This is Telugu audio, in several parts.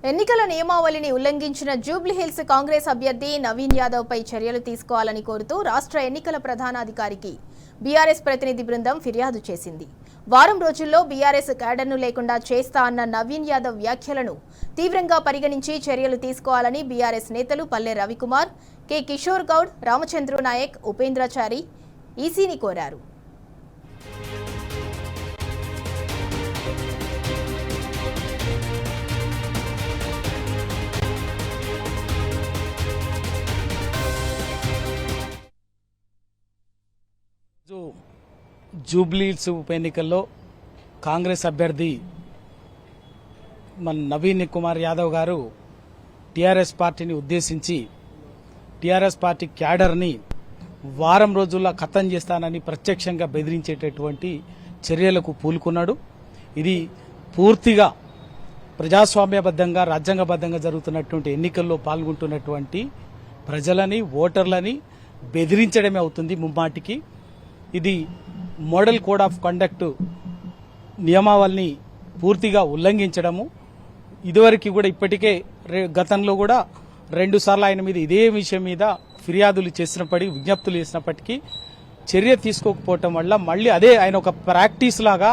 ఎన్నికల నియమావళిని ఉల్లంఘించిన జూబ్లీహిల్స్ కాంగ్రెస్ అభ్యర్థి నవీన్ యాదవ్ పై చర్యలు తీసుకోవాలని కోరుతూ రాష్ట్ర ఎన్నికల ప్రధానాధికారికి బీఆర్ఎస్ ప్రతినిధి బృందం ఫిర్యాదు చేసింది. వారం రోజుల్లో బీఆర్ఎస్ క్యాడర్ను లేకుండా చేస్తా అన్న నవీన్ యాదవ్ వ్యాఖ్యలను తీవ్రంగా పరిగణించి చర్యలు తీసుకోవాలని బీఆర్ఎస్ నేతలు పల్లె రవికుమార్, కె కిషోర్ గౌడ్, రామచంద్రు నాయక్, ఉపేంద్రచారి ఈసీని కోరారు. జూబ్లీహిల్స్ ఉప ఎన్నికల్లో కాంగ్రెస్ అభ్యర్థి మన నవీన్ కుమార్ యాదవ్ గారు టీఆర్ఎస్ పార్టీని ఉద్దేశించి టీఆర్ఎస్ పార్టీ క్యాడర్ని వారం రోజుల్లో ఖతం చేస్తానని ప్రత్యక్షంగా బెదిరించేటటువంటి చర్యలకు పూనుకున్నాడు. ఇది పూర్తిగా ప్రజాస్వామ్యబద్ధంగా రాజ్యాంగబద్ధంగా జరుగుతున్నటువంటి ఎన్నికల్లో పాల్గొంటున్నటువంటి ప్రజలని ఓటర్లని బెదిరించడమే అవుతుంది ముమ్మాటికి. ఇది మోడల్ కోడ్ ఆఫ్ కండక్ట్ నియమావళిని పూర్తిగా ఉల్లంఘించడము. ఇదివరకు కూడా ఇప్పటికే గతంలో కూడా 2 సార్లు ఆయన మీద ఇదే విషయం మీద ఫిర్యాదులు చేసినప్పటికీ విజ్ఞప్తులు చేసినప్పటికీ చర్య తీసుకోకపోవటం వల్ల మళ్ళీ అదే ఆయన ఒక ప్రాక్టీస్ లాగా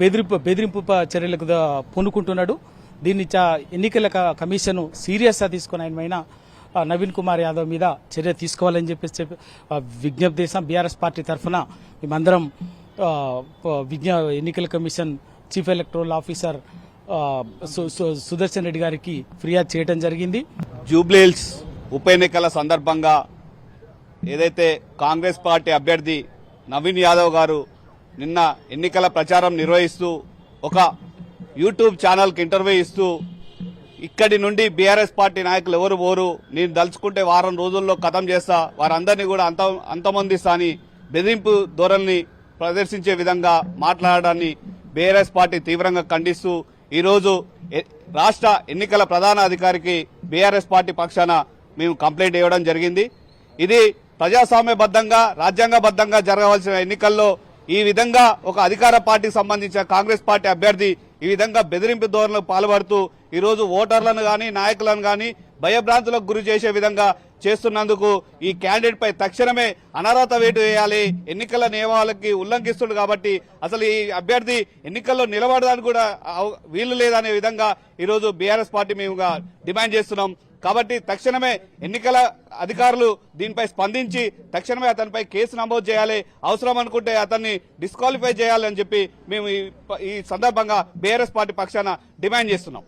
బెదిరింపు చర్యలకు పూనుకుంటున్నాడు. దీన్ని ఎన్నికల కమిషన్ సీరియస్గా తీసుకుని ఆయన పైన నవీన్ కుమార్ యాదవ్ మీద చర్య తీసుకోవాలని చెప్పేసి విజ్ఞప్తి చేశాం. బీఆర్ఎస్ పార్టీ తరఫున మేమందరం ఎన్నికల commission chief electoral officer Sudarshan Reddy గారికి ఫిర్యాదు చేయడం జరిగింది. జూబ్లీహిల్స్ ఉప ఎన్నికల సందర్భంగా ఏదైతే కాంగ్రెస్ పార్టీ అభ్యర్థి నవీన్ యాదవ్ గారు నిన్న ఎన్నికల ప్రచారం నిర్వహిస్తూ ఒక యూట్యూబ్ ఛానల్కి ఇంటర్వ్యూ ఇస్తూ ఇక్కడి నుండి బీఆర్ఎస్ పార్టీ నాయకులు ఎవరు పోరు, నేను దలుచుకుంటే వారం రోజుల్లో ఖతం చేస్తా, వారందరినీ కూడా అంతమొందిస్తా అని బెదిరింపు ధోరణిని ప్రదర్శించే విధంగా మాట్లాడడాన్ని బీఆర్ఎస్ పార్టీ తీవ్రంగా ఖండిస్తూ ఈరోజు రాష్ట్ర ఎన్నికల ప్రధాన అధికారికి బీఆర్ఎస్ పార్టీ పక్షాన మేము కంప్లైంట్ ఇవ్వడం జరిగింది. ఇది ప్రజాస్వామ్యబద్ధంగా రాజ్యాంగబద్ధంగా జరగవలసిన ఎన్నికల్లో ఈ విధంగా ఒక అధికార పార్టీకి సంబంధించిన కాంగ్రెస్ పార్టీ అభ్యర్థి ఈ విధంగా బెదిరింపు ధోరణికి పాల్పడుతూ ఈరోజు ఓటర్లను గాని నాయకులను గాని భయభ్రాంతులకు గురి చేసే విధంగా చేస్తున్నందుకు ఈ క్యాండిడేట్ పై తక్షణమే అనర్హత వేటు వేయాలి. ఎన్నికల నియమాలకి ఉల్లంఘిస్తుంది కాబట్టి అసలు ఈ అభ్యర్థి ఎన్నికల్లో నిలబడడానికి కూడా వీలు లేదనే విధంగా ఈరోజు బీఆర్ఎస్ పార్టీ మేము డిమాండ్ చేస్తున్నాం. కాబట్టి తక్షణమే ఎన్నికల అధికారులు దీనిపై స్పందించి తక్షణమే అతనిపై కేసు నమోదు చేయాలి, అవసరం అనుకుంటే అతన్ని డిస్క్వాలిఫై చేయాలని చెప్పి మేము ఈ సందర్భంగా బీఆర్ఎస్ పార్టీ పక్షాన డిమాండ్ చేస్తున్నాం.